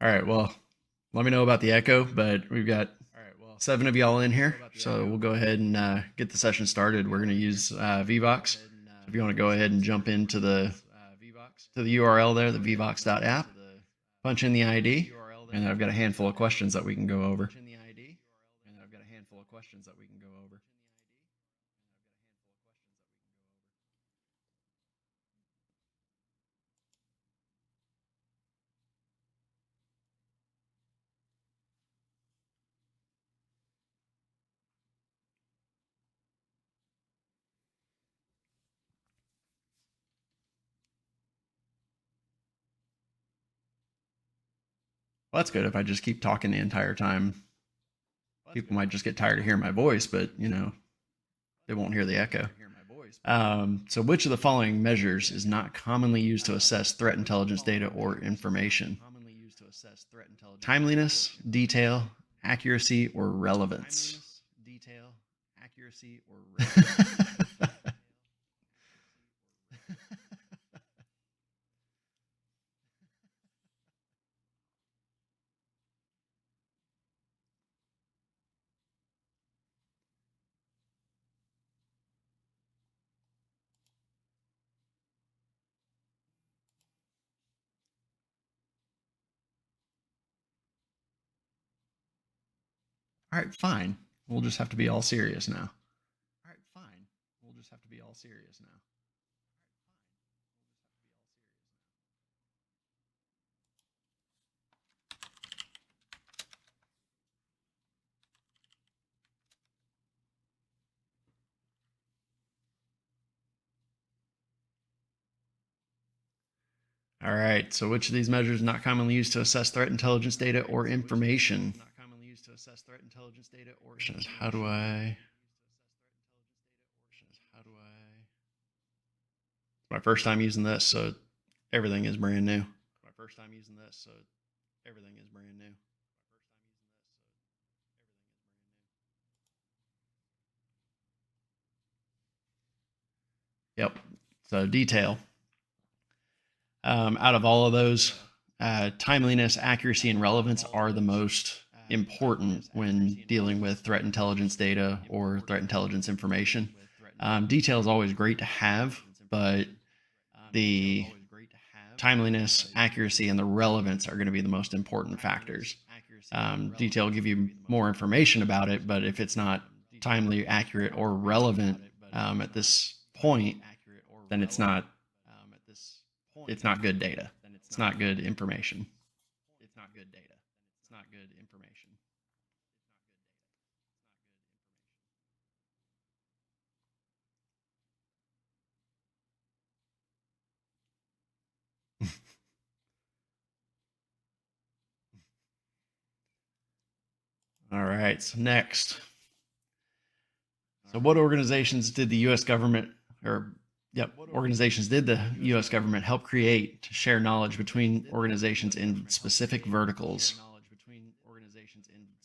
All right, well, let me know about the echo, but we've got 7 of y'all in here, so we'll go ahead and get the session started. We're going to use Vvox. So if you want to go ahead and jump into the URL there, the vvox.app, punch in the ID, and I've got a handful of questions that we can go over. Well, that's good if I just keep talking the entire time. People might just get tired of hearing my voice, but, they won't hear the echo. So which of the following measures is not commonly used to assess threat intelligence data or information? Timeliness, detail, accuracy, or relevance? All right, fine. We'll just have to be all serious now. All right, so which of these measures is not commonly used to assess threat intelligence data or information? How do I? It's my first time using this, so everything is brand new. Yep. So detail. Out of all of those, timeliness, accuracy, and relevance are the most important when dealing with threat intelligence data or threat intelligence information. Detail is always great to have, but the timeliness, accuracy, and the relevance are going to be the most important factors. Detail will give you more information about it, but if it's not timely, accurate, or relevant at this point, then it's not good data. It's not good information. All right, so next. So what organizations did the U.S. government, organizations did the U.S. government help create to share knowledge between organizations in specific verticals?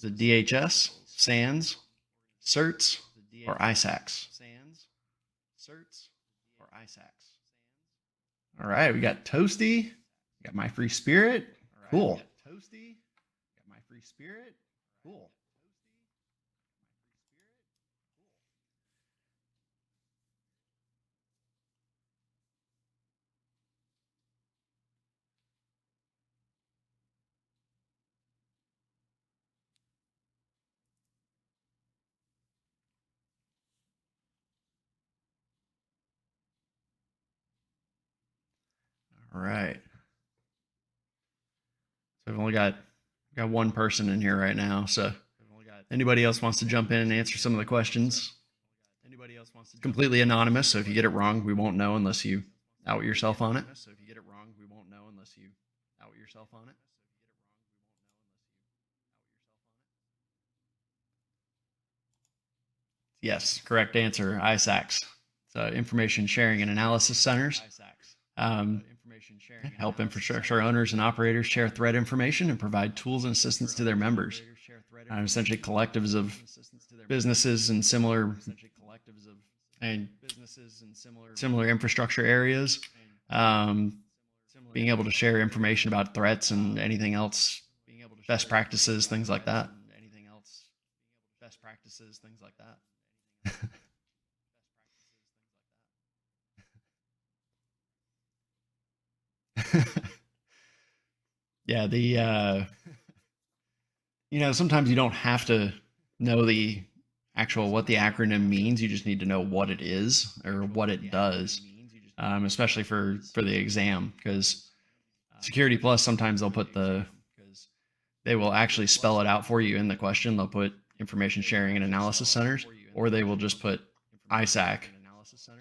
The DHS, SANS, CERTs, or ISACs? All right, we got Toasty, we got My Free Spirit. Cool. All right. So we've only got one person in here right now. So anybody else wants to jump in and answer some of the questions? Completely anonymous. So if you get it wrong, we won't know unless you out yourself on it. Yes, correct answer. ISACs. So information sharing and analysis centers. Help infrastructure owners and operators share threat information and provide tools and assistance to their members. Essentially collectives of businesses and similar infrastructure areas, being able to share information about threats and anything else best practices, things like that. Yeah, sometimes you don't have to know the actual what the acronym means. You just need to know what it is or what it does, especially for the exam. Because Security Plus, sometimes they will actually spell it out for you in the question. They'll put Information Sharing and Analysis Centers, or they will just put ISAC.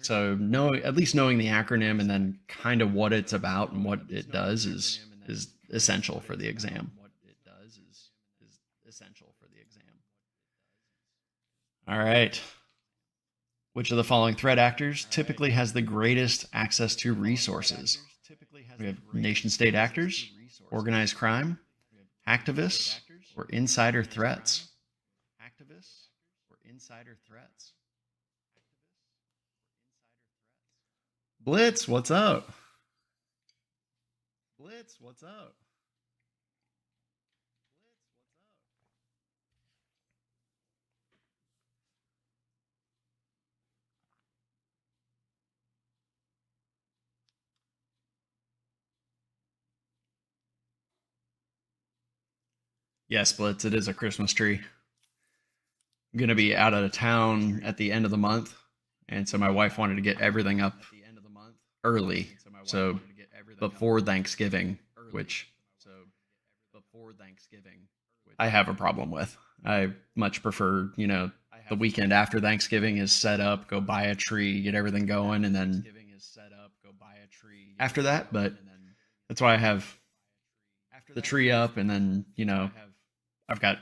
So at least knowing the acronym and then kind of what it's about and what it does is essential for the exam. All right. Which of the following threat actors typically has the greatest access to resources? We have nation state actors, organized crime, activists, or insider threats. Blitz, what's up? Yes, Blitz, it is a Christmas tree. I'm going to be out of town at the end of the month. And so my wife wanted to get everything up early. So before Thanksgiving, which I have a problem with. I much prefer, the weekend after Thanksgiving is set up, go buy a tree, get everything going, and then after that. But that's why I have the tree up, and then, I've got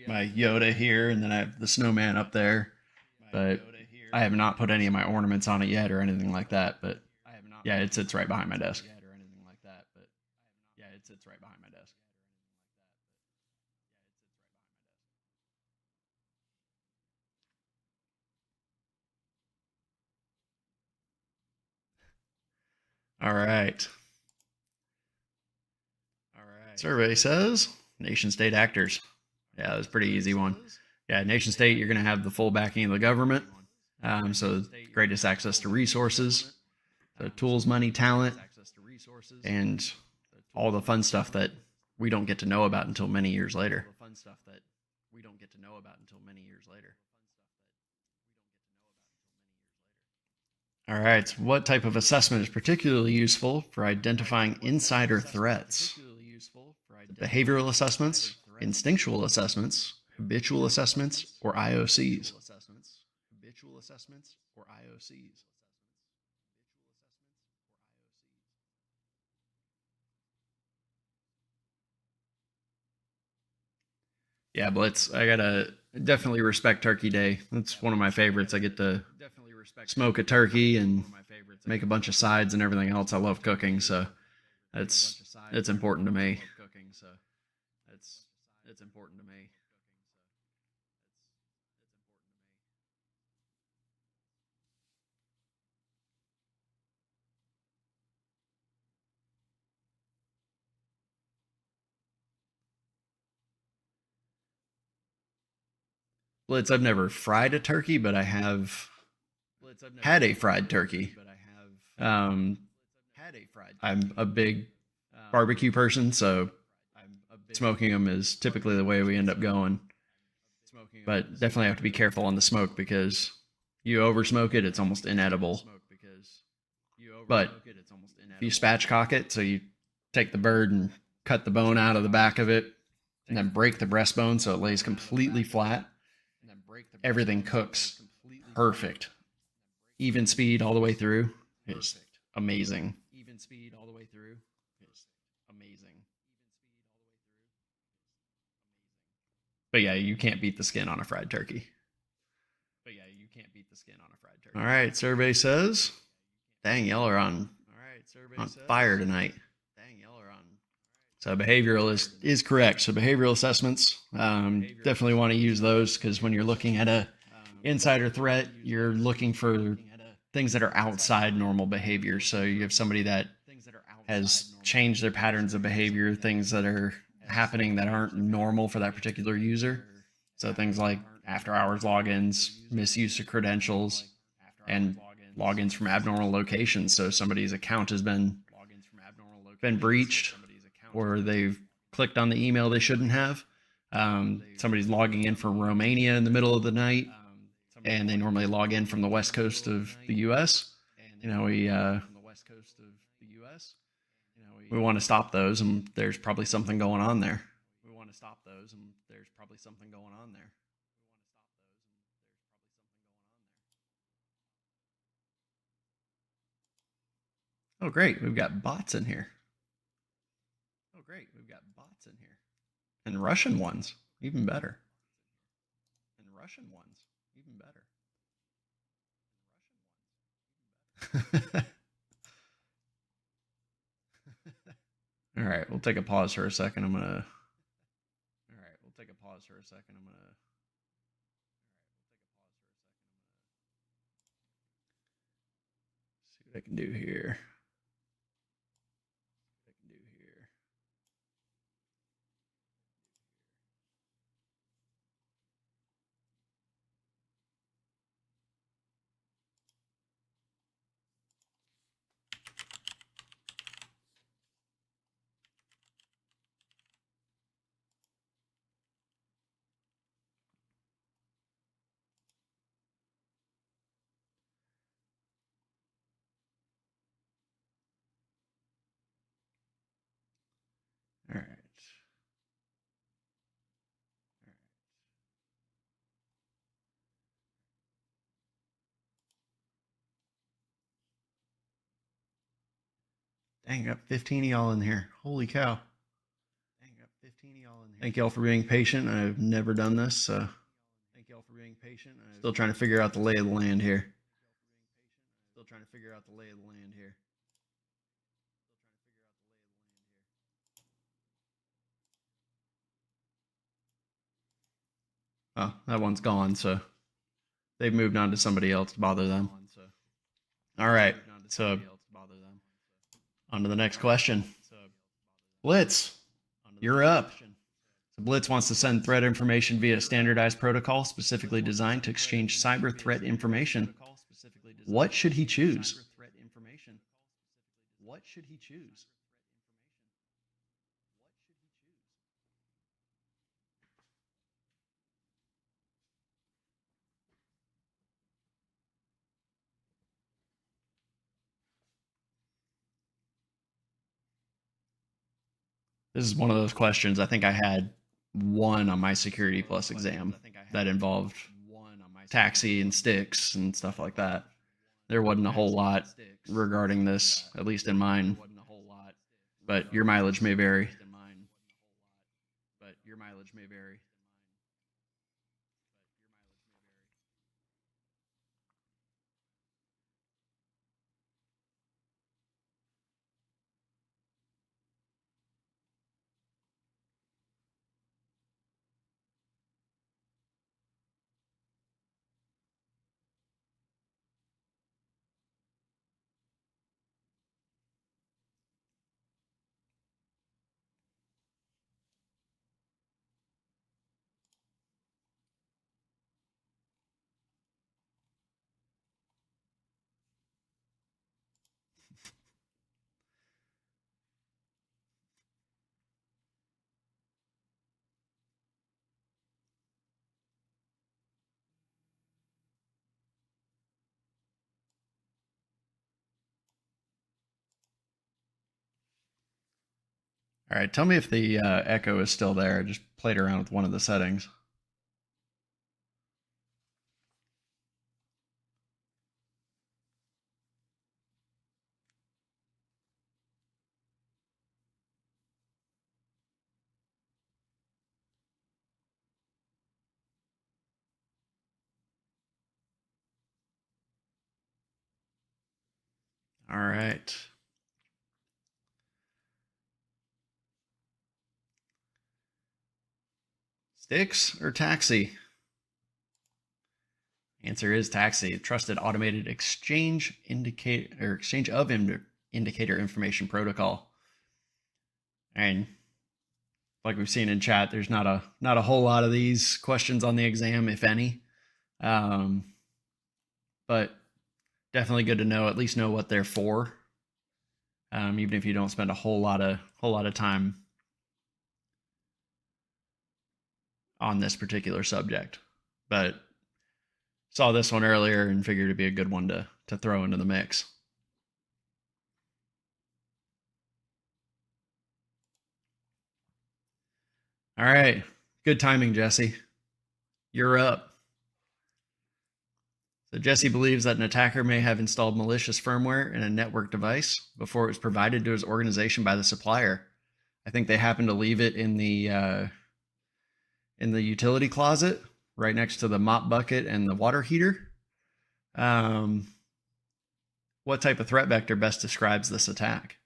my Yoda here, and then I have the snowman up there. But I have not put any of my ornaments on it yet or anything like that. But yeah, it sits right behind my desk. All right. Survey says nation state actors. Yeah, that's a pretty easy one. Yeah, nation state, you're going to have the full backing of the government. So greatest access to resources, so tools, money, talent, and all the fun stuff that we don't get to know about until many years later. All right, so what type of assessment is particularly useful for identifying insider threats? Behavioral assessments, instinctual assessments, habitual assessments, or IOCs? Yeah, Blitz, I gotta definitely respect Turkey Day. That's one of my favorites. I get to smoke a turkey and make a bunch of sides and everything else. I love cooking, so it's important to me. Blitz, I've never fried a turkey, but I have had a fried turkey. Um, I'm a big barbecue person, so smoking them is typically the way we end up going. But definitely have to be careful on the smoke because you over smoke it, it's almost inedible. But if you spatchcock it, so you take the bird and cut the bone out of the back of it, and then break the breastbone so it lays completely flat, everything cooks perfect. Even speed all the way through is amazing. But yeah, you can't beat the skin on a fried turkey. All right, survey says, dang, y'all are on fire tonight. So behavioral is correct. So behavioral assessments, definitely want to use those because when you're looking at a insider threat, you're looking for things that are outside normal behavior. So you have somebody that has changed their patterns of behavior, things that happening that aren't normal for that particular user. So things like after hours logins, misuse of credentials, and logins from abnormal locations. So somebody's account has been breached, or they've clicked on the email they shouldn't have. Somebody's logging in from Romania in the middle of the night, and they normally log in from the west coast of the U.S. We want to stop those, and there's probably something going on there. Oh, great. We've got bots in here. And Russian ones. Even better. All right, we'll take a pause for a second. I'm gonna see what I can do here. All right. Dang, got 15 of y'all in here. Holy cow. Thank y'all for being patient. I've never done this, so still trying to figure out the lay of the land here. Oh, that one's gone, so they've moved on to somebody else to bother them. All right, so on to the next question. Blitz, you're up. So Blitz wants to send threat information via a standardized protocol specifically designed to exchange cyber threat information. What should he choose? This is one of those questions. I think I had one on my Security Plus exam that involved taxi and sticks and stuff like that. There wasn't a whole lot regarding this, at least in mine, but your mileage may vary. All right, tell me if the echo is still there. I just played around with one of the settings. All right. Sticks or taxi? Answer is taxi. Trusted automated exchange of indicator information protocol. And like we've seen in chat, there's not a whole lot of these questions on the exam, if any. Um, but definitely good to know, at least know what they're for, even if you don't spend a whole lot of time on this particular subject. But saw this one earlier and figured it'd be a good one to throw into the mix. All right, good timing, Jesse. You're up. So Jesse believes that an attacker may have installed malicious firmware in a network device before it was provided to his organization by the supplier. I think they happened to leave it in the utility closet right next to the mop bucket and the water heater. Um, what type of threat vector best describes this attack?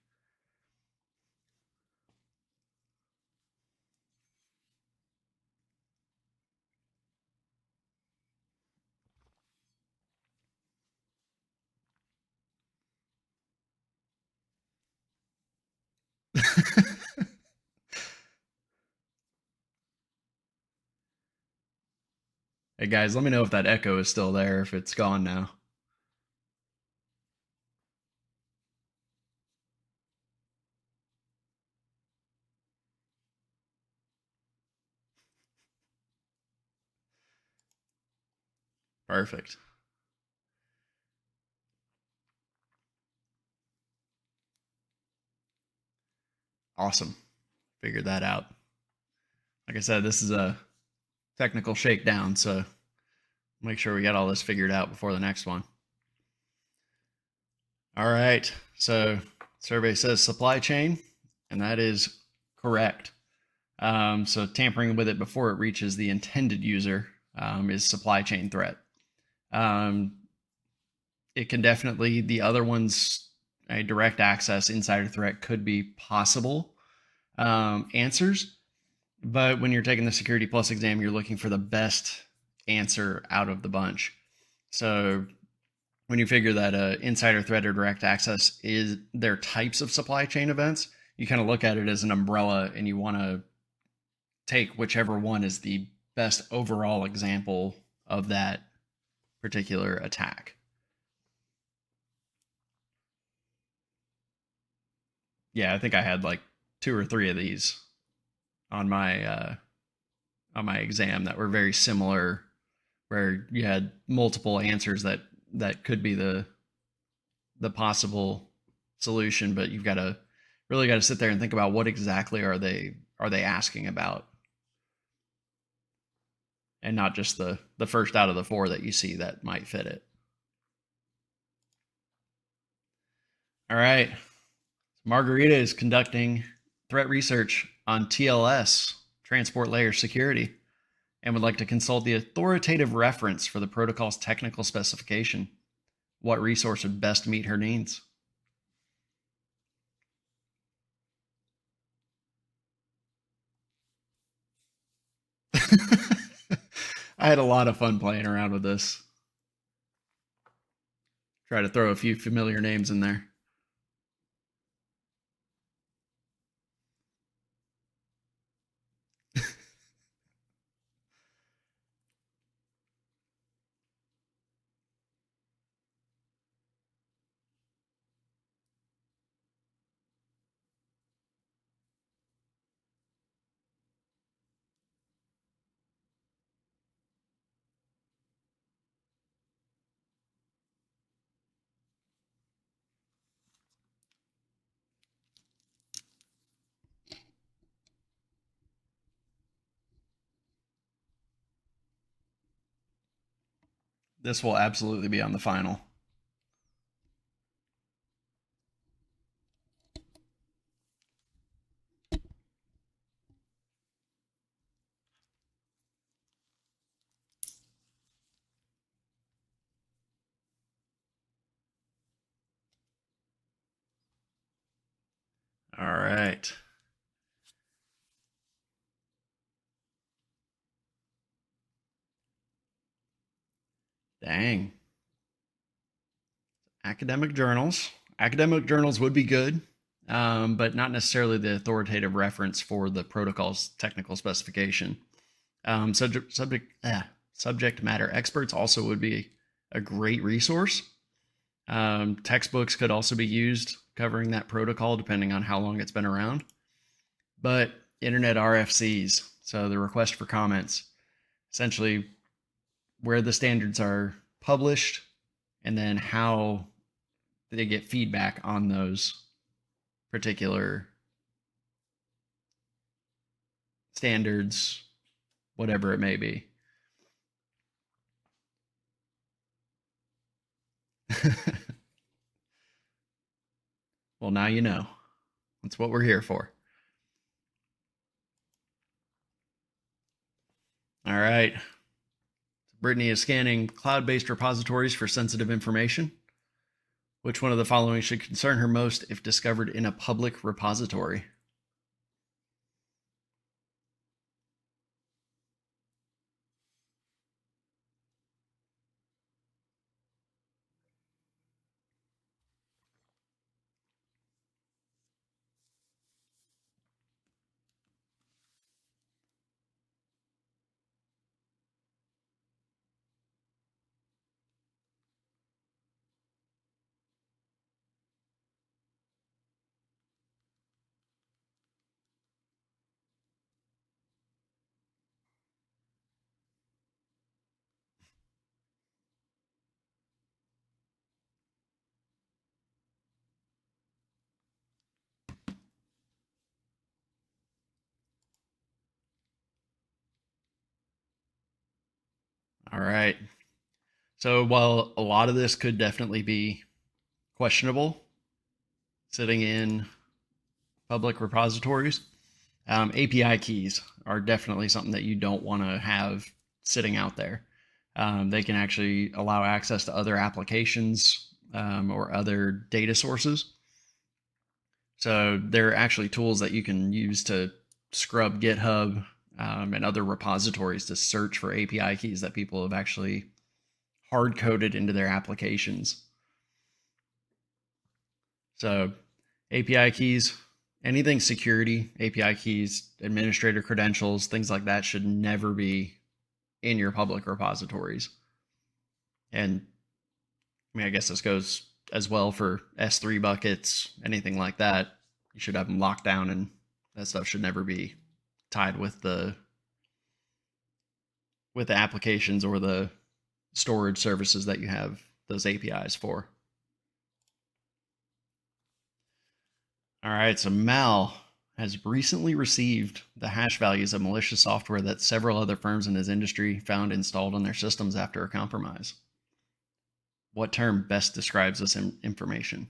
Hey guys, let me know if that echo is still there, if it's gone now. Perfect. Awesome. Figured that out. Like I said, this is a technical shakedown, so make sure we get all this figured out before the next one. All right. So survey says supply chain, and that is correct. So tampering with it before it reaches the intended user is supply chain threat. It can definitely, the other ones, a direct access insider threat could be possible answers. But when you're taking the Security Plus exam, you're looking for the best answer out of the bunch. So when you figure that insider threat or direct access is their types of supply chain events, you kind of look at it as an umbrella and you want to take whichever one is the best overall example of that particular attack. Yeah, I think I had like 2 or 3 of these on my exam that were very similar, where you had multiple answers that could be the possible solution, but you've got to really got to sit there and think about what exactly are they asking about, and not just the first out of the 4 that you see that might fit it. All right, Margarita is conducting threat research on TLS, transport layer security, and would like to consult the authoritative reference for the protocol's technical specification. What resource would best meet her needs? I had a lot of fun playing around with this. Try to throw a few familiar names in there. This will absolutely be on the final. All right. Dang. Academic journals. Academic journals would be good. but not necessarily the authoritative reference for the protocol's technical specification. Subject matter experts also would be a great resource. Textbooks could also be used covering that protocol depending on how long it's been around. But internet RFCs, so the request for comments, essentially where the standards are published and then how they get feedback on those particular standards, whatever it may be. Well, now you know. That's what we're here for. All right. Brittany is scanning cloud-based repositories for sensitive information. Which one of the following should concern her most if discovered in a public repository? All right. So while a lot of this could definitely be questionable, sitting in public repositories, API keys are definitely something that you don't want to have sitting out there. They can actually allow access to other applications or other data sources. So there are actually tools that you can use to scrub GitHub and other repositories to search for API keys that people have actually hard coded into their applications. So API keys, anything security, API keys, administrator credentials, things like that should never be in your public repositories. And I mean, I guess this goes as well for S3 buckets, anything like that. You should have them locked down, and that stuff should never be tied with the applications or the storage services that you have those APIs for. All right, so Mal has recently received the hash values of malicious software that several other firms in his industry found installed on their systems after a compromise. What term best describes this information?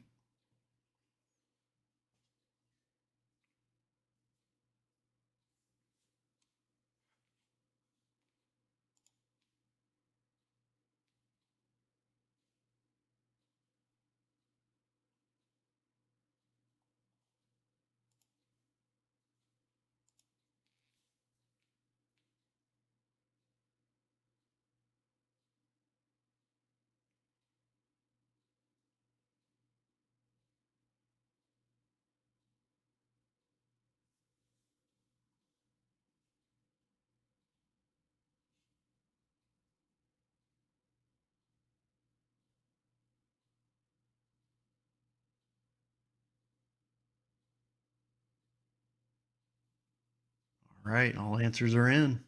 All right, all answers are in.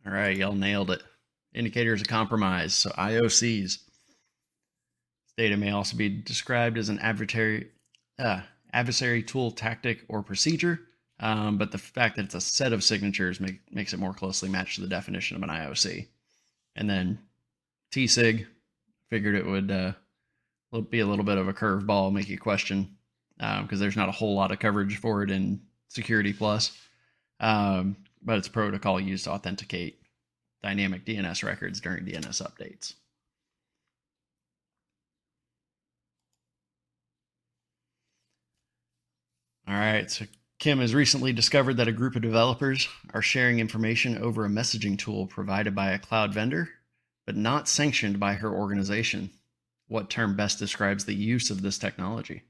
All right, y'all nailed it. Indicators of compromise, so IOCs. Data may also be described as an adversary tool, tactic, or procedure, but the fact that it's a set of signatures makes it more closely match to the definition of an IOC. And then TSIG, figured it would be a little bit of a curveball, make you question, because there's not a whole lot of coverage for it in Security Plus, but it's a protocol used to authenticate dynamic DNS records during DNS updates. All right, so Kim has recently discovered that a group of developers are sharing information over a messaging tool provided by a cloud vendor, but not sanctioned by her organization. what term best describes the use of this technology?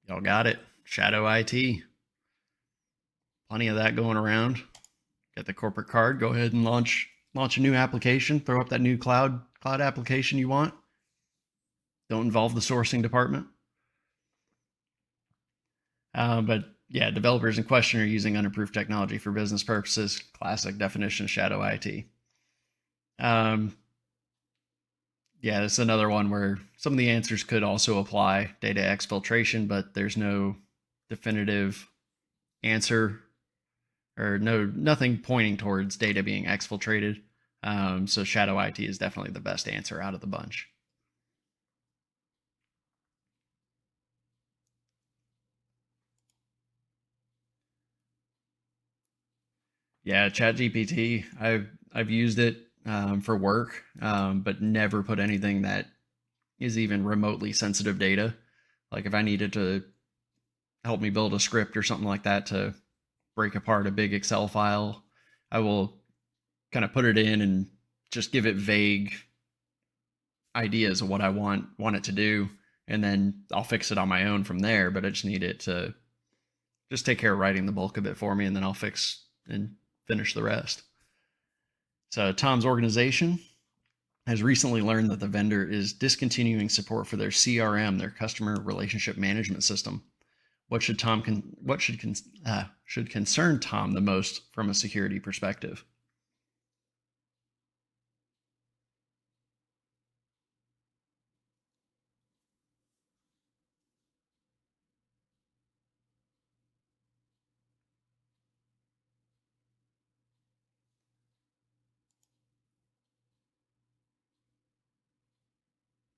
Y'all got it. Shadow IT. Plenty of that going around. Get the corporate card. Go ahead and launch a new application. Throw up that new cloud application you want. Don't involve the sourcing department. But yeah, developers in question are using unapproved technology for business purposes. Classic definition of shadow IT. Yeah, this is another one where some of the answers could also apply data exfiltration, but there's no definitive answer or nothing pointing towards data being exfiltrated. So shadow IT is definitely the best answer out of the bunch. Yeah, ChatGPT. I've used it for work, but never put anything that is even remotely sensitive data. Like if I needed to help me build a script or something like that to break apart a big Excel file, I will kind of put it in and just give it vague ideas of what I want it to do, and then I'll fix it on my own from there. But I just need it to just take care of writing the bulk of it for me, and then I'll fix and finish the rest. So Tom's organization has recently learned that the vendor is discontinuing support for their CRM, their customer relationship management system. What should should concern Tom the most from a security perspective?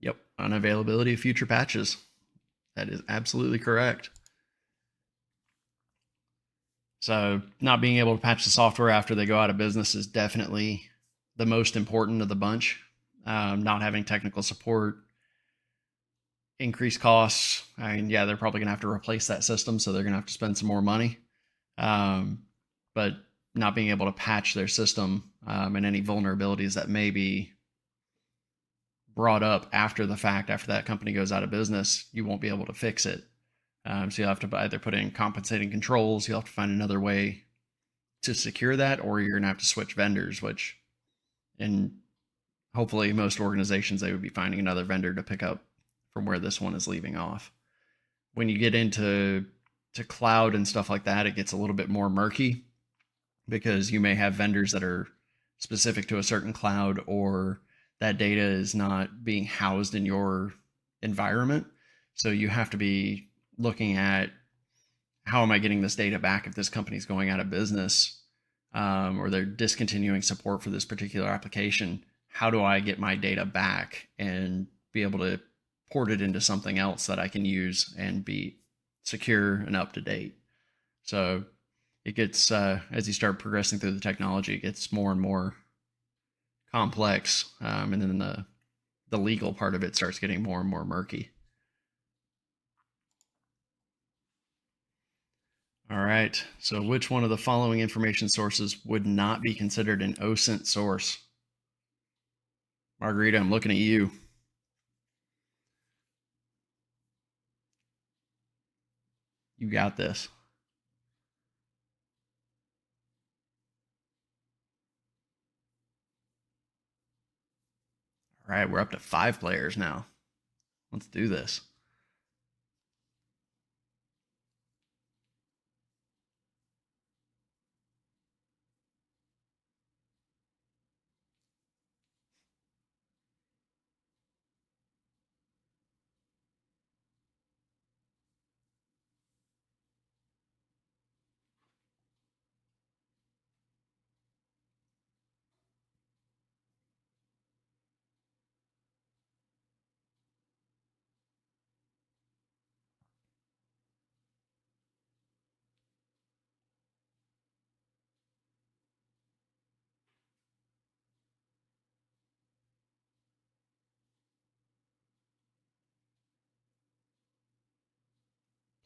Yep, unavailability of future patches. That is absolutely correct. So, not being able to patch the software after they go out of business is definitely the most important of the bunch. Not having technical support, increased costs. I mean, yeah, they're probably going to have to replace that system, so they're going to have to spend some more money. But not being able to patch their system and any vulnerabilities that may be brought up after the fact, after that company goes out of business, you won't be able to fix it. So you'll have to either put in compensating controls, you'll have to find another way to secure that, or you're going to have to switch vendors, which, and hopefully most organizations, they would be finding another vendor to pick up from where this one is leaving off. When you get into cloud and stuff like that, it gets a little bit more murky because you may have vendors that are specific to a certain cloud, or that data is not being housed in your environment. So you have to be looking at, how am I getting this data back if this company's going out of business, or they're discontinuing support for this particular application? How do I get my data back and be able to port it into something else that I can use and be secure and up to date? So it gets, as you start progressing through the technology, it gets more and more complex, and then the legal part of it starts getting more and more murky. All right. So, which one of the following information sources would not be considered an OSINT source? Margarita, I'm looking at you. You got this. All right. We're up to 5 players now. Let's do this.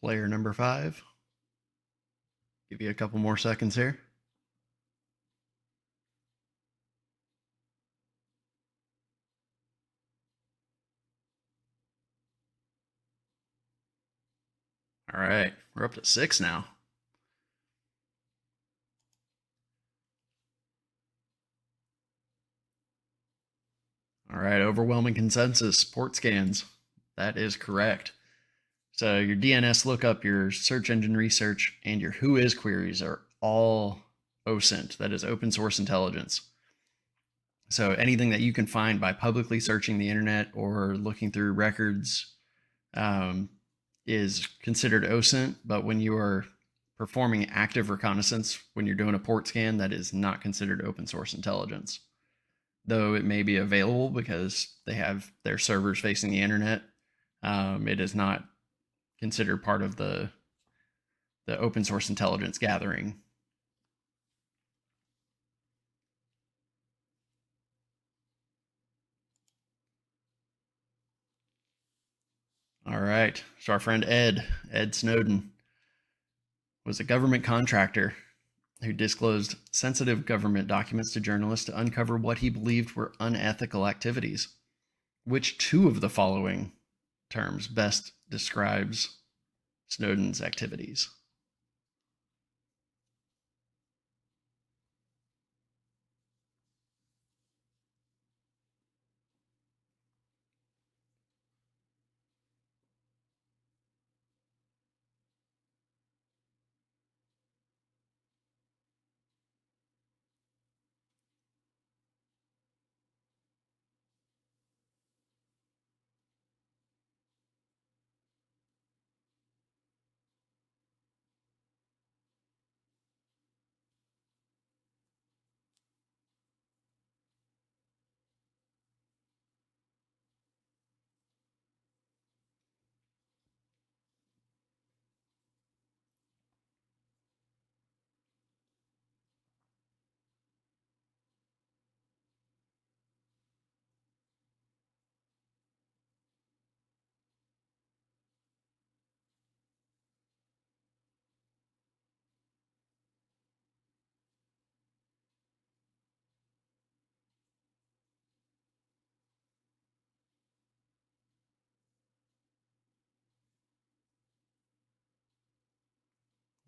player number 5. Give you a couple more seconds here. All right, we're up to 6 now. All right, overwhelming consensus, port scans. That is correct. So your DNS lookup, your search engine research, and your whois queries are all OSINT, that is open source intelligence. So anything that you can find by publicly searching the internet or looking through records is considered OSINT, but when you are performing active reconnaissance, when you're doing a port scan, that is not considered open source intelligence. Though it may be available because they have their servers facing the internet, it is not considered part of the open source intelligence gathering. All right. So our friend Ed Snowden, was a government contractor who disclosed sensitive government documents to journalists to uncover what he believed were unethical activities. Which two of the following terms best describes Snowden's activities?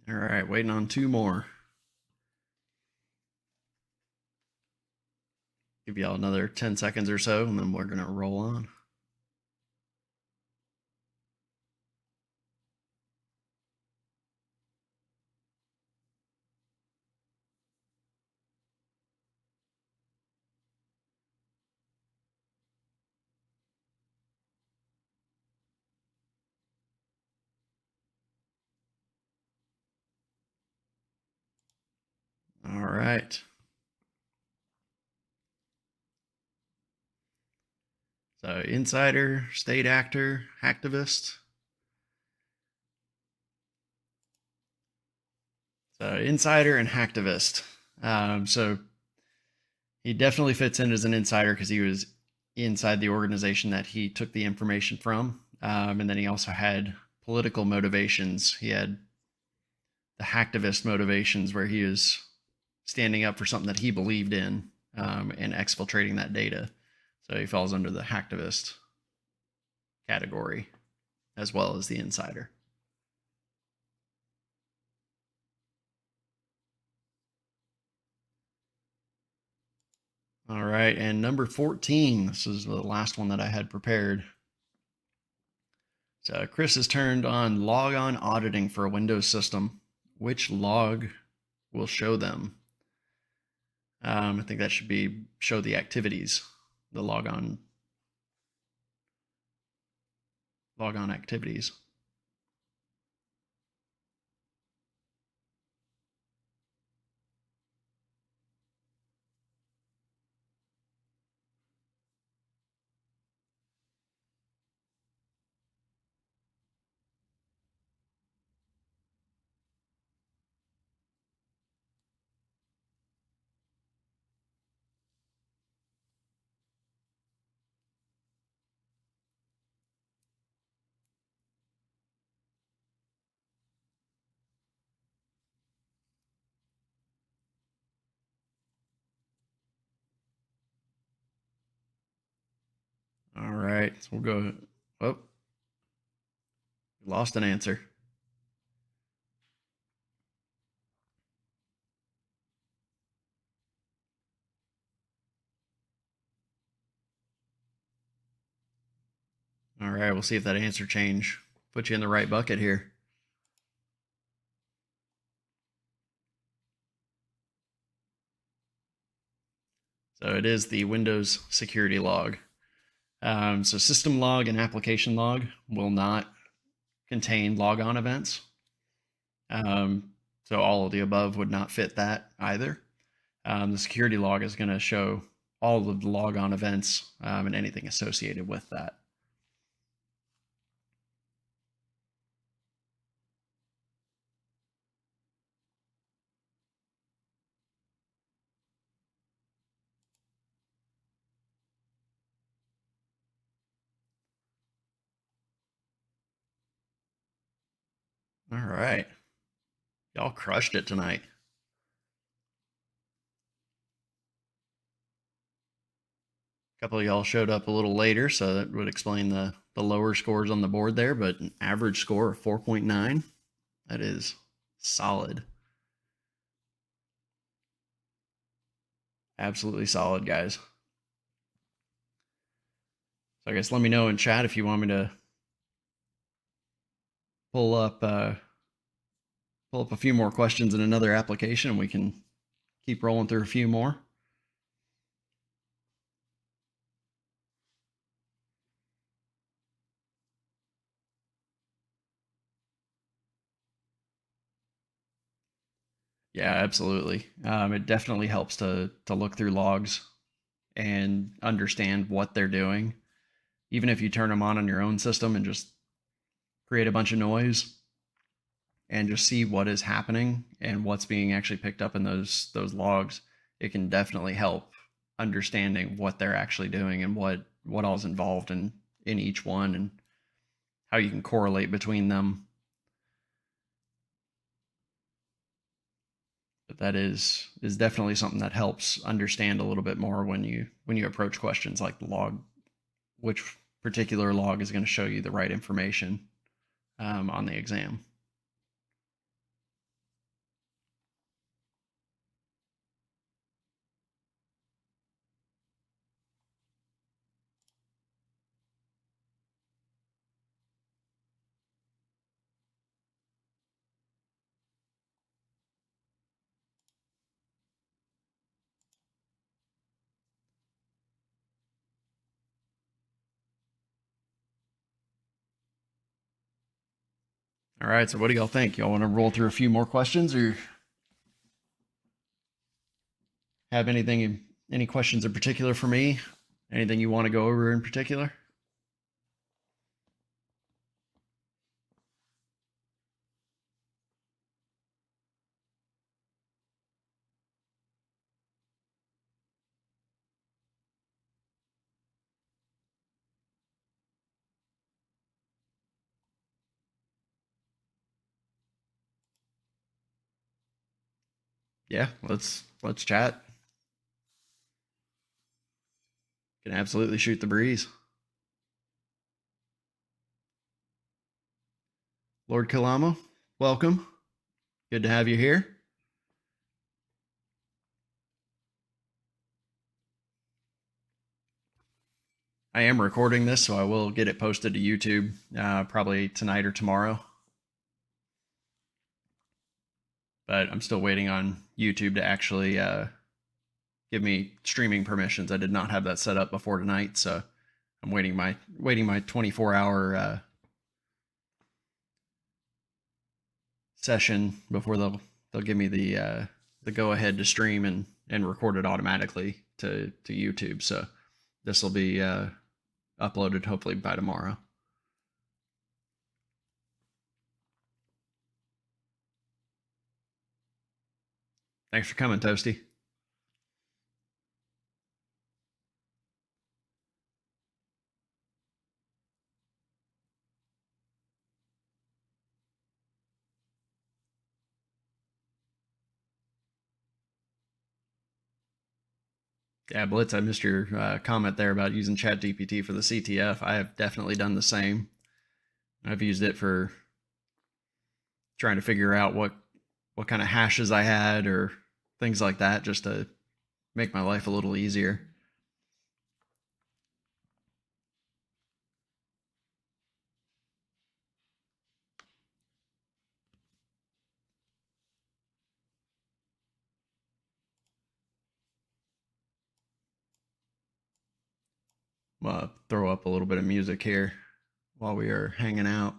All right, waiting on 2 more. Give y'all another 10 seconds or so, and then we're going to roll on. All right. So, insider, state actor, hacktivist. So, insider and hacktivist. So, he definitely fits in as an insider because he was inside the organization that he took the information from. And then he also had political motivations. He had the hacktivist motivations where he was standing up for something that he believed in and exfiltrating that data. So he falls under the hacktivist category as well as the insider. All right, and number 14. This is the last one that I had prepared. So Chris has turned on logon auditing for a Windows system. Which log will show them? I think that should be show the activities, the logon activities. right, so we'll go. Oh, lost an answer. All right, we'll see if that answer change put you in the right bucket here. So it is the Windows security log. So system log and application log will not contain logon events. So all of the above would not fit that either. The security log is going to show all of the logon events and anything associated with that. All right. Y'all crushed it tonight. A couple of y'all showed up a little later, so that would explain the lower scores on the board there, but an average score of 4.9. That is solid. Absolutely solid, guys. So I guess let me know in chat if you want me to pull up a few more questions in another application, and we can keep rolling through a few more. Yeah, absolutely. It definitely helps to look through logs and understand what they're doing. Even if you turn them on your own system and just create a bunch of noise and just see what is happening and what's being actually picked up in those logs, it can definitely help understanding what they're actually doing and what all's involved in each one and how you can correlate between them. But that is definitely something that helps understand a little bit more when you approach questions like the log, which particular log is going to show you the right information on the exam. All right, so what do y'all think? Y'all want to roll through a few more questions, or have any questions in particular for me? Anything you want to go over in particular? Yeah, let's chat. Can absolutely shoot the breeze. Lord Kalamo, welcome. Good to have you here. I am recording this, so I will get it posted to YouTube probably tonight or tomorrow. But I'm still waiting on YouTube to actually give me streaming permissions. I did not have that set up before tonight, so I'm waiting my 24-hour session before they'll give me the go ahead to stream and record it automatically to YouTube. So this will be uploaded hopefully by tomorrow. Thanks for coming, Toasty. Yeah, Blitz, I missed your comment there about using ChatGPT for the CTF. I have definitely done the same. I've used it for trying to figure out what kind of hashes I had or things like that, just to make my life a little easier. Throw up a little bit of music here while we are hanging out.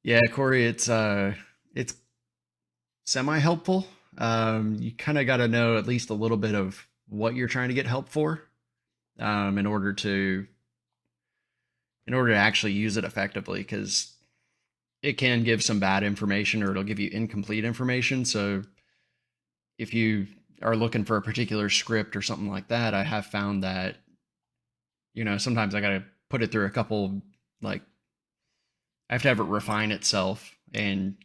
Yeah, Corey, it's semi helpful. You kind of got to know at least a little bit of what you're trying to get help for, um, in order to in order to actually use it effectively, because it can give some bad information or it'll give you incomplete information. So if you are looking for a particular script or something like that, I have found that, sometimes I got to put it through a couple, like, I have to have it refine itself. And,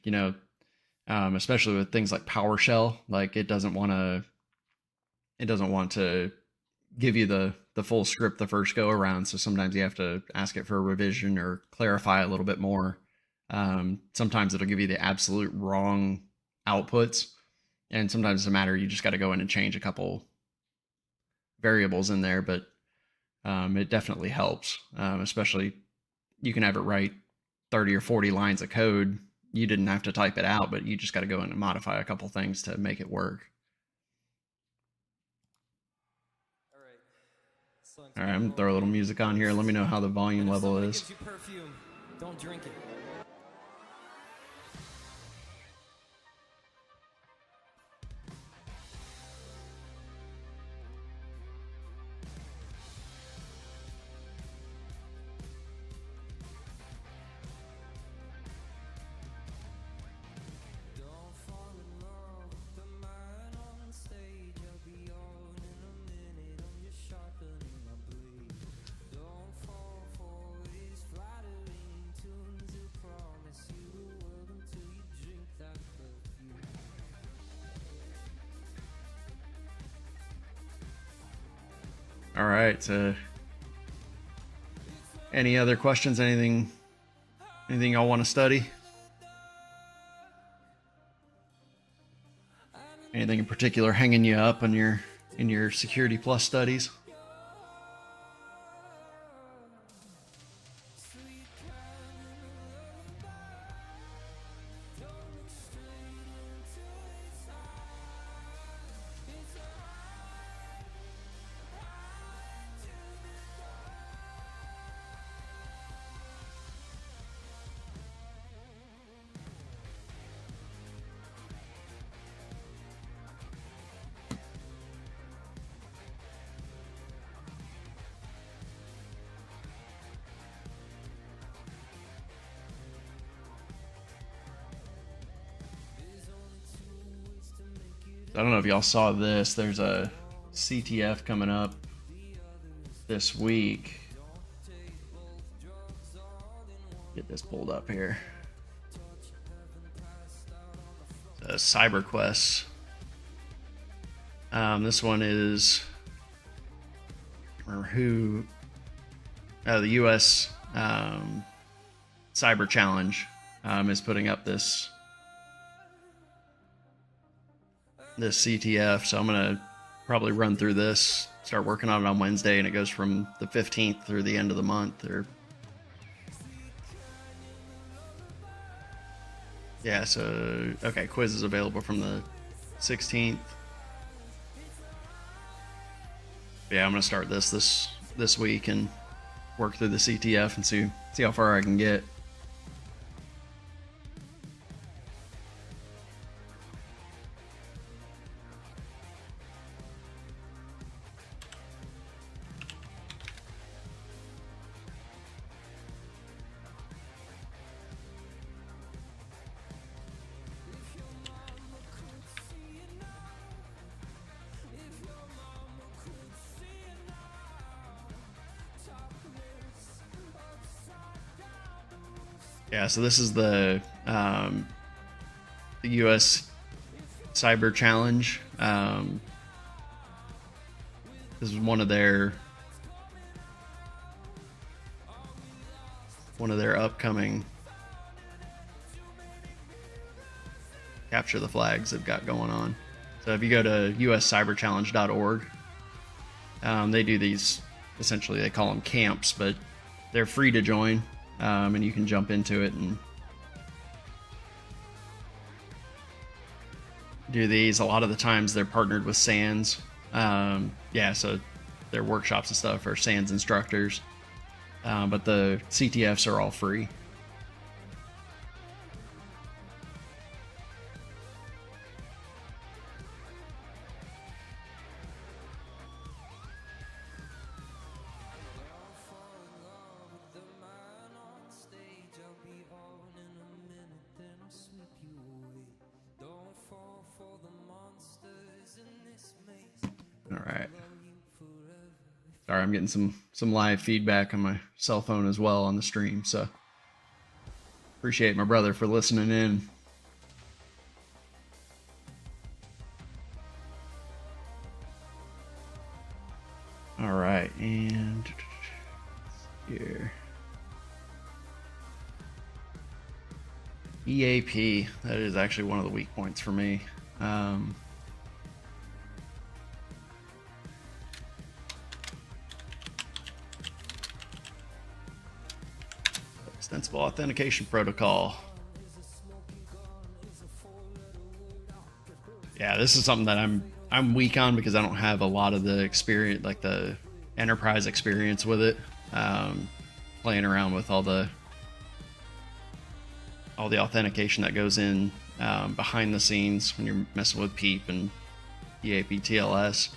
especially with things like PowerShell, like it doesn't want to give you the full script the first go around. So sometimes you have to ask it for a revision or clarify a little bit more. Sometimes it'll give you the absolute wrong outputs, and sometimes it's a matter you just got to go in and change a couple variables in there. But it definitely helps, especially you can have it write 30 or 40 lines of code. You didn't have to type it out, but you just got to go in and modify a couple things to make it work. All right, I'm gonna throw a little music on here. Let me know how the volume level is. Gives you perfume, don't drink it. All right. Any other questions? Anything y'all want to study? Anything in particular hanging you up on in your Security Plus studies? I don't know if y'all saw this. There's a CTF coming up this week. Get this pulled up here. Cyber Quest. This one is, or who? The U.S. Cyber Challenge is putting up this CTF. So I'm gonna probably run through this, start working on it on Wednesday, and it goes from the 15th through the end of the month. Or yeah, so okay, quiz is available from the 16th. Yeah, I'm gonna start this week and work through the CTF and see how far I can get. Yeah, so this is the U.S. Cyber Challenge. This is one of their upcoming capture the flags they've got going on. So if you go to uscyberchallenge.org, they do these, essentially they call them camps, but they're free to join, and you can jump into it and do these. A lot of the times they're partnered with SANS. Yeah, so their workshops and stuff are SANS instructors, but the CTFs are all free. All right. Sorry, I'm getting some live feedback on my cell phone as well on the stream, so appreciate my brother for listening in. All right, and here. EAP, that is actually one of the weak points for me. Extensible authentication protocol. Yeah, this is something that I'm weak on because I don't have a lot of the experience, like the enterprise experience with it. Playing around with all the authentication that goes in behind the scenes when you're messing with PEEP and EAP TLS.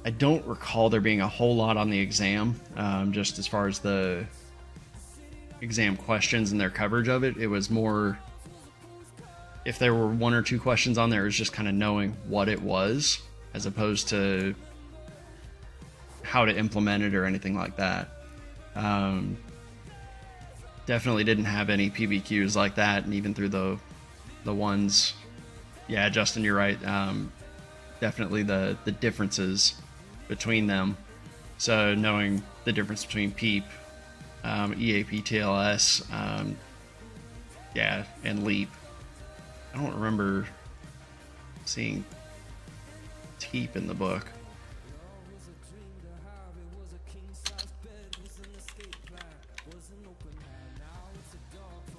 I don't recall there being a whole lot on the exam, just as far as the exam questions and their coverage of it. It was more, if there were one or two questions on there, it was just kind of knowing what it was, as opposed to how to implement it or anything like that. Definitely didn't have any PBQs like that, and even through the ones, yeah, Justin, you're right. Definitely the differences between them. So knowing the difference between PEEP, EAP TLS, yeah, and LEAP. I don't remember seeing TEEP in the book.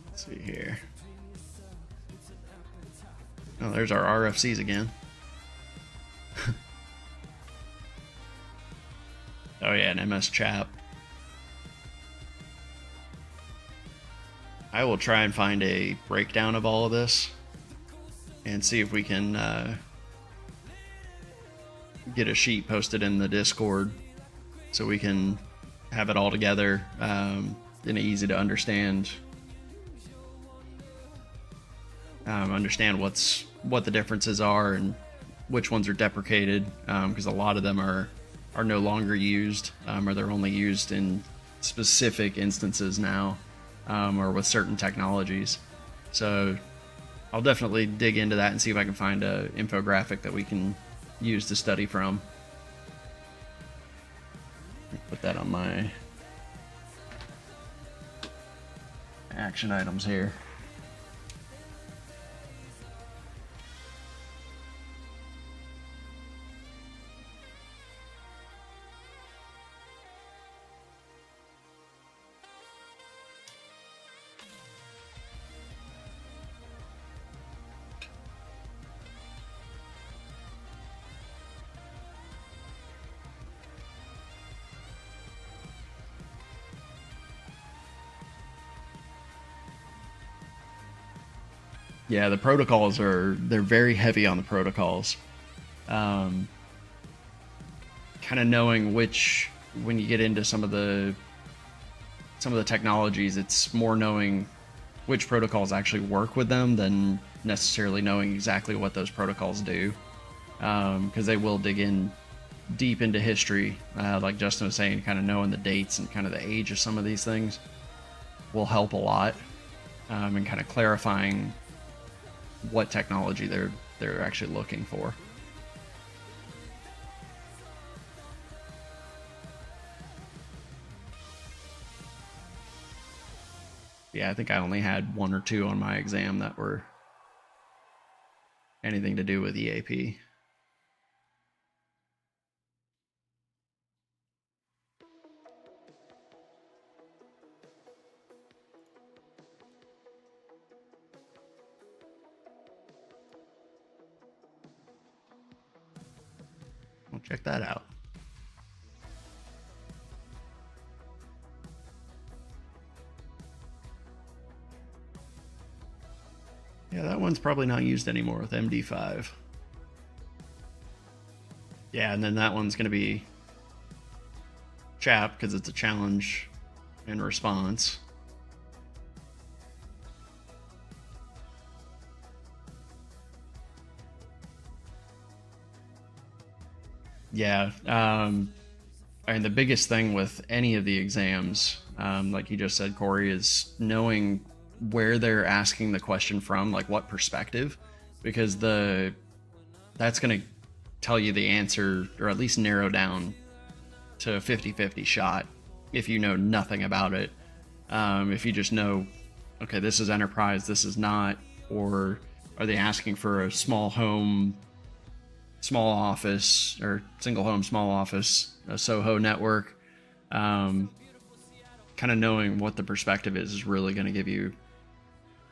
Let's see here. Oh, there's our RFCs again. Oh yeah, an MS Chap. I will try and find a breakdown of all of this and see if we can get a sheet posted in the Discord so we can have it all together in an easy to understand what the differences are and which ones are deprecated, because a lot of them are no longer used, or they're only used in specific instances now, or with certain technologies. So I'll definitely dig into that and see if I can find a infographic that we can use to study from. Put that on my action items here. Yeah, the protocols they're very heavy on the protocols. Kind of knowing when you get into some of the technologies, it's more knowing which protocols actually work with them than necessarily knowing exactly what those protocols do, because they will dig in deep into history, like Justin was saying, kind of knowing the dates and kind of the age of some of these things. will help a lot in kind of clarifying what technology they're actually looking for. Yeah, I think I only had 1 or 2 on my exam that were anything to do with EAP. Well, check that out. Yeah, that one's probably not used anymore with MD5. Yeah, and then that one's going to be CHAP because it's a challenge and response. Yeah, I mean, the biggest thing with any of the exams, like you just said, Corey, is knowing where they're asking the question from, like what perspective, because that's going to tell you the answer, or at least narrow down to a 50-50 shot if you know nothing about it. If you just know, okay, this is enterprise, this is not, or are they asking for a small home, small office, or single home, small office, a Soho network? Kind of knowing what the perspective is really going to give you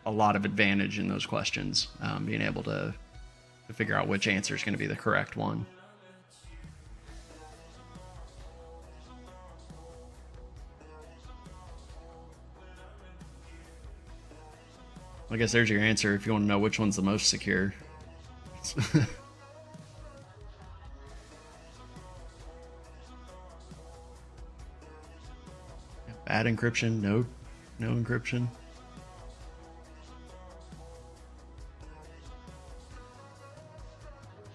a lot of advantage in those questions, being able to figure out which answer is going to be the correct one. I guess there's your answer if you want to know which one's the most secure. Bad encryption, no encryption.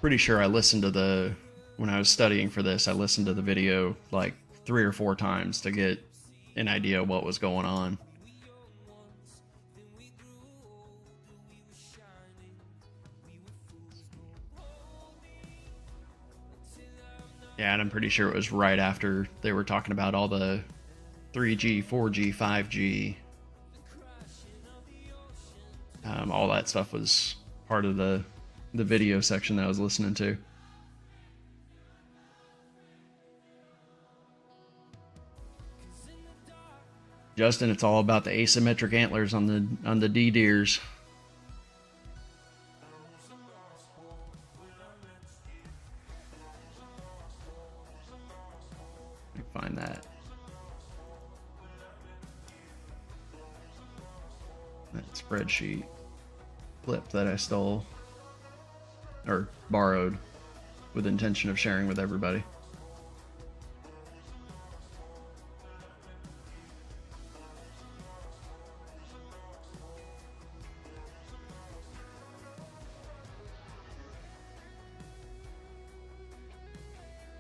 Pretty sure I listened to when I was studying for this, I listened to the video like 3 or 4 times to get an idea of what was going on. Yeah, and I'm pretty sure it was right after they were talking about all the 3G, 4G, 5G. All that stuff was part of the video section that I was listening to. Justin, it's all about the asymmetric antlers on the D deers. Let me find that spreadsheet clip that I stole or borrowed with intention of sharing with everybody.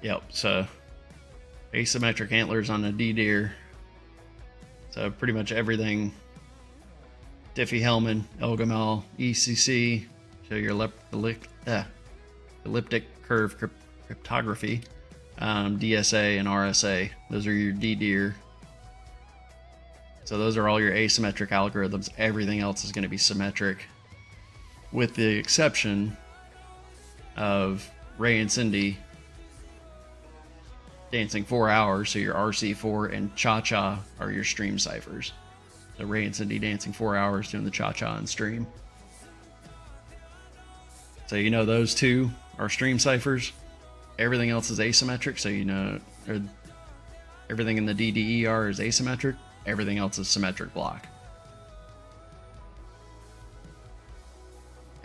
Yep, so asymmetric antlers on a D deer. So pretty much everything Diffie-Hellman, Elgamal, ECC, show your elliptic curve cryptography, DSA and RSA. Those are your D-Deer. So those are all your asymmetric algorithms. Everything else is going to be symmetric, with the exception of Ray and Cindy dancing 4 hours. So your RC4 and Cha-Cha are your stream ciphers. So Ray and Cindy dancing 4 hours doing the cha-cha and stream. So you know those two are stream ciphers. Everything else is asymmetric. So you know everything in the DDER is asymmetric. Everything else is symmetric block.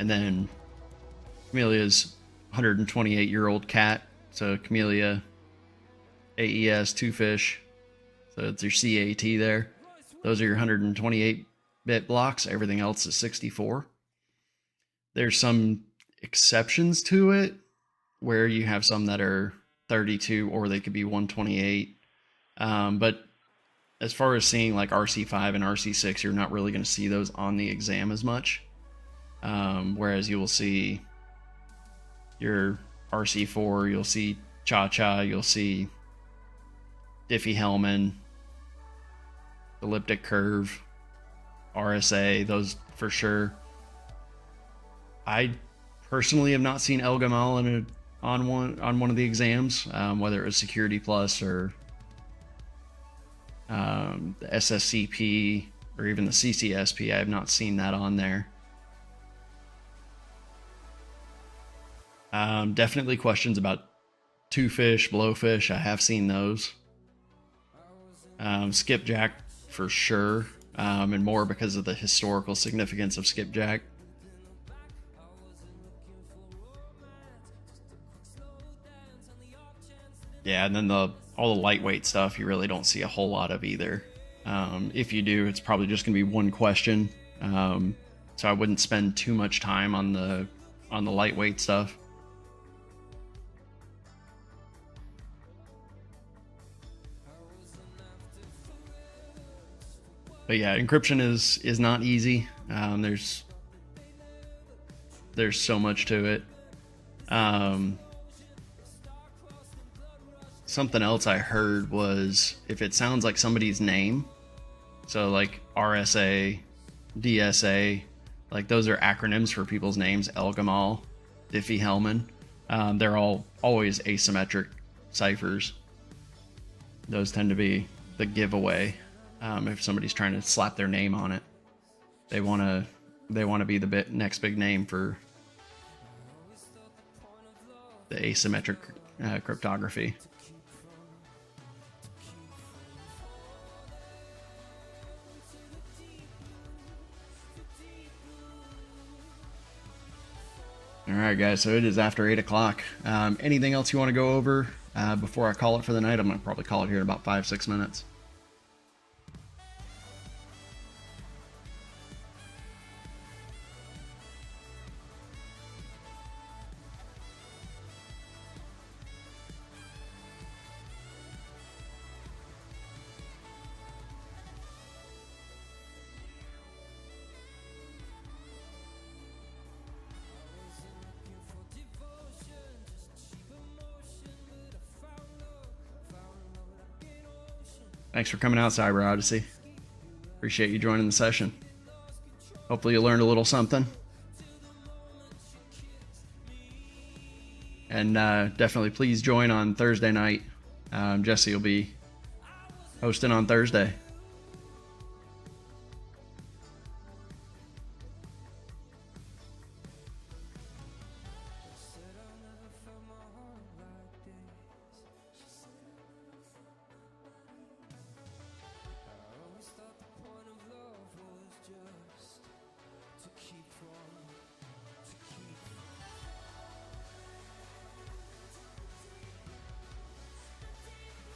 And then Camellia's 128-year-old cat. So Camellia, AES, 2 fish. So it's your CAT there. Those are your 128-bit blocks. Everything else is 64. There's some exceptions to it where you have some that are 32 or they could be 128. But as far as seeing like RC5 and RC6, you're not really going to see those on the exam as much. Whereas you will see your RC4, you'll see Cha-Cha, you'll see Diffie-Hellman, elliptic curve, RSA, those for sure. I personally have not seen El Gamal on one of the exams, whether it was Security Plus or the SSCP or even the CCSP. I have not seen that on there. Definitely questions about two fish, blowfish. I have seen those. Skipjack for sure, and more because of the historical significance of skipjack. Yeah, and then all the lightweight stuff you really don't see a whole lot of either. If you do, it's probably just going to be one question. So I wouldn't spend too much time on the lightweight stuff. But yeah, encryption is not easy. There's so much to it. Something else I heard was if it sounds like somebody's name, so like RSA, DSA, like those are acronyms for people's names. El Gamal, Diffie-Hellman, they're all always asymmetric ciphers. Those tend to be the giveaway. If somebody's trying to slap their name on it, they want to be the next big name for the asymmetric cryptography. All right, guys, so it is after 8 o'clock. Anything else you want to go over before I call it for the night? I'm going to probably call it here in about 5-6 minutes. Thanks for coming out, Cyber Odyssey. Appreciate you joining the session. Hopefully you learned a little something. And definitely please join on Thursday night. Jesse will be hosting on Thursday.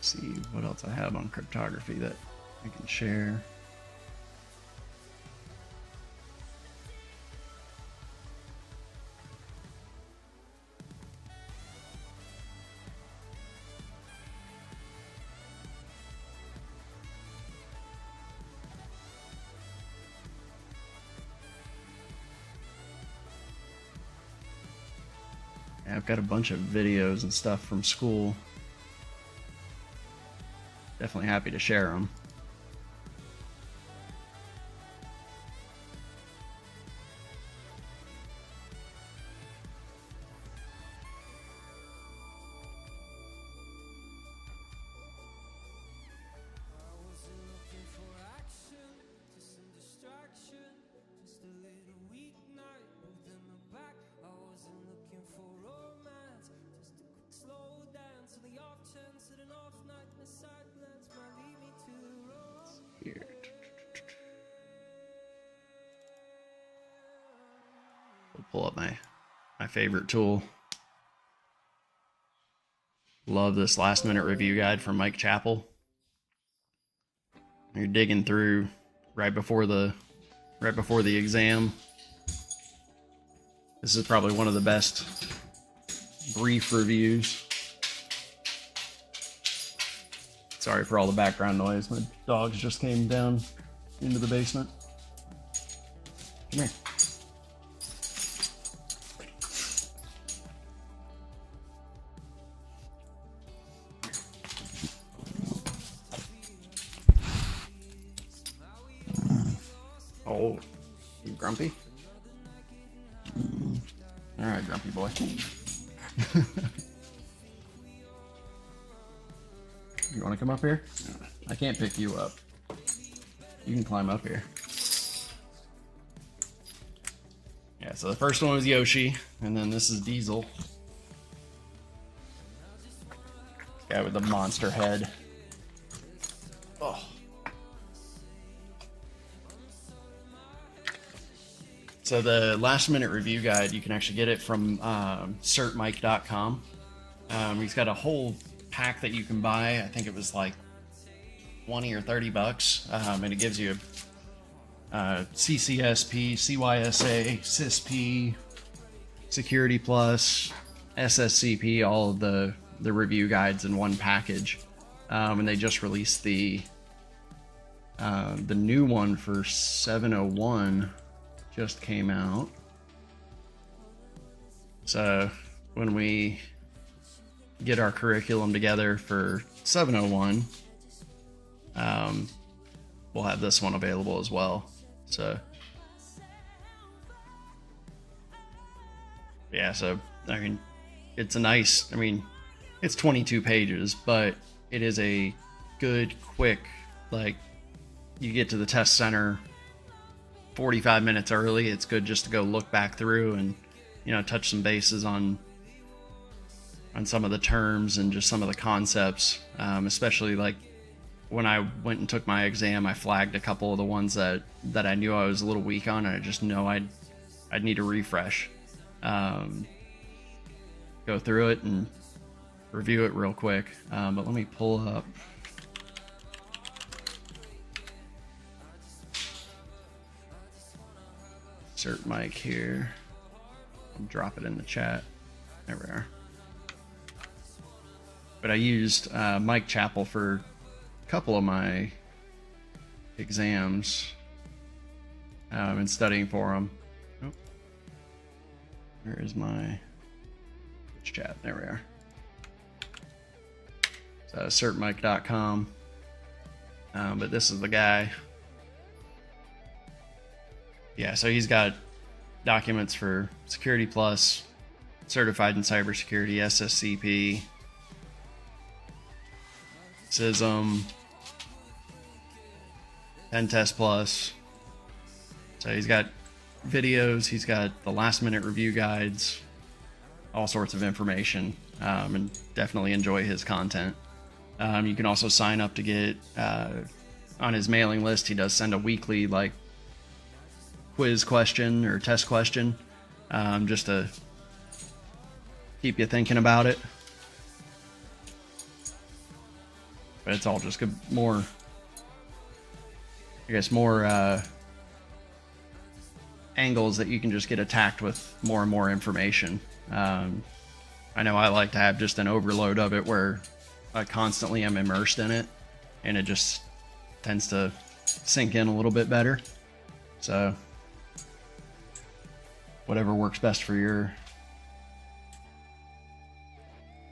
See what else I have on cryptography that I can share. Yeah, I've got a bunch of videos and stuff from school. Definitely happy to share them. Here. We'll pull up my favorite tool. Love this last minute review guide from Mike Chappell. You're digging through right before the exam. This is probably one of the best brief reviews. Sorry for all the background noise. My dogs just came down into the basement. Come here. Oh, you grumpy? All right, grumpy boy. You want to come up here? I can't pick you up. You can climb up here. Yeah, so the first one was Yoshi, and then this is Diesel. Guy with the monster head. Oh. So the last minute review guide, you can actually get it from certmike.com. He's got a whole pack that you can buy. I think it was like 20 or 30 bucks. And it gives you CCSP, CYSA, CISP, Security Plus, SSCP, all of the review guides in one package. And they just released the new one for 701 just came out. So when we get our curriculum together for 701, we'll have this one available as well. So yeah, so I mean, it's a nice, I mean, it's 22 pages, but it is a good, quick, like, you get to the test center 45 minutes early. It's good just to go look back through and, you know, touch some bases on some of the terms and just some of the concepts, especially like when I went and took my exam, I flagged a couple of the ones that I knew I was a little weak on, and I just know I'd need a refresh. Go through it and review it real quick. But let me pull up. Insert mic here. I'll drop it in the chat. There we are. But I used Mike Chappell for a couple of my exams and studying for them. Oh, where is my chat? There we are. So certmike.com. But this is the guy. Yeah, so he's got documents for Security Plus, Certified in Cybersecurity, SSCP, CISM, Pen Test Plus. So he's got videos, he's got the last minute review guides, all sorts of information, and definitely enjoy his content. You can also sign up to get on his mailing list. He does send a weekly like quiz question or test question, just to keep you thinking about it. But it's all just good, more, I guess, more angles that you can just get attacked with more and more information. I know I like to have just an overload of it where I constantly am immersed in it, and it just tends to sink in a little bit better. So whatever works best for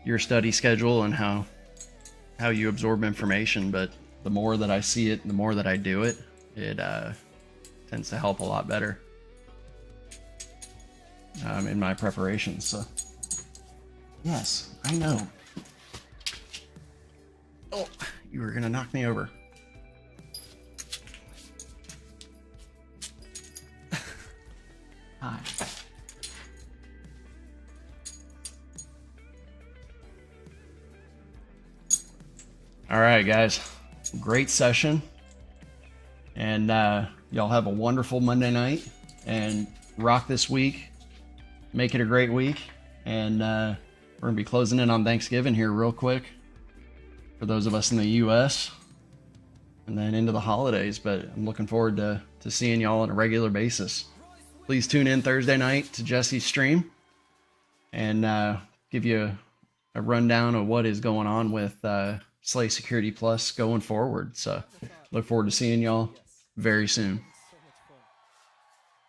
your study schedule and how you absorb information. But the more that I see it, the more that I do it, it tends to help a lot better in my preparations. So yes, I know. Oh, you were gonna knock me over. Hi. All right, guys. Great session. And y'all have a wonderful Monday night. And rock this week. Make it a great week. And we're going to be closing in on Thanksgiving here real quick for those of us in the U.S. and then into the holidays. But I'm looking forward to seeing y'all on a regular basis. Please tune in Thursday night to Jesse's stream and give you a rundown of what is going on with Slay Security Plus going forward. So look forward to seeing y'all very soon.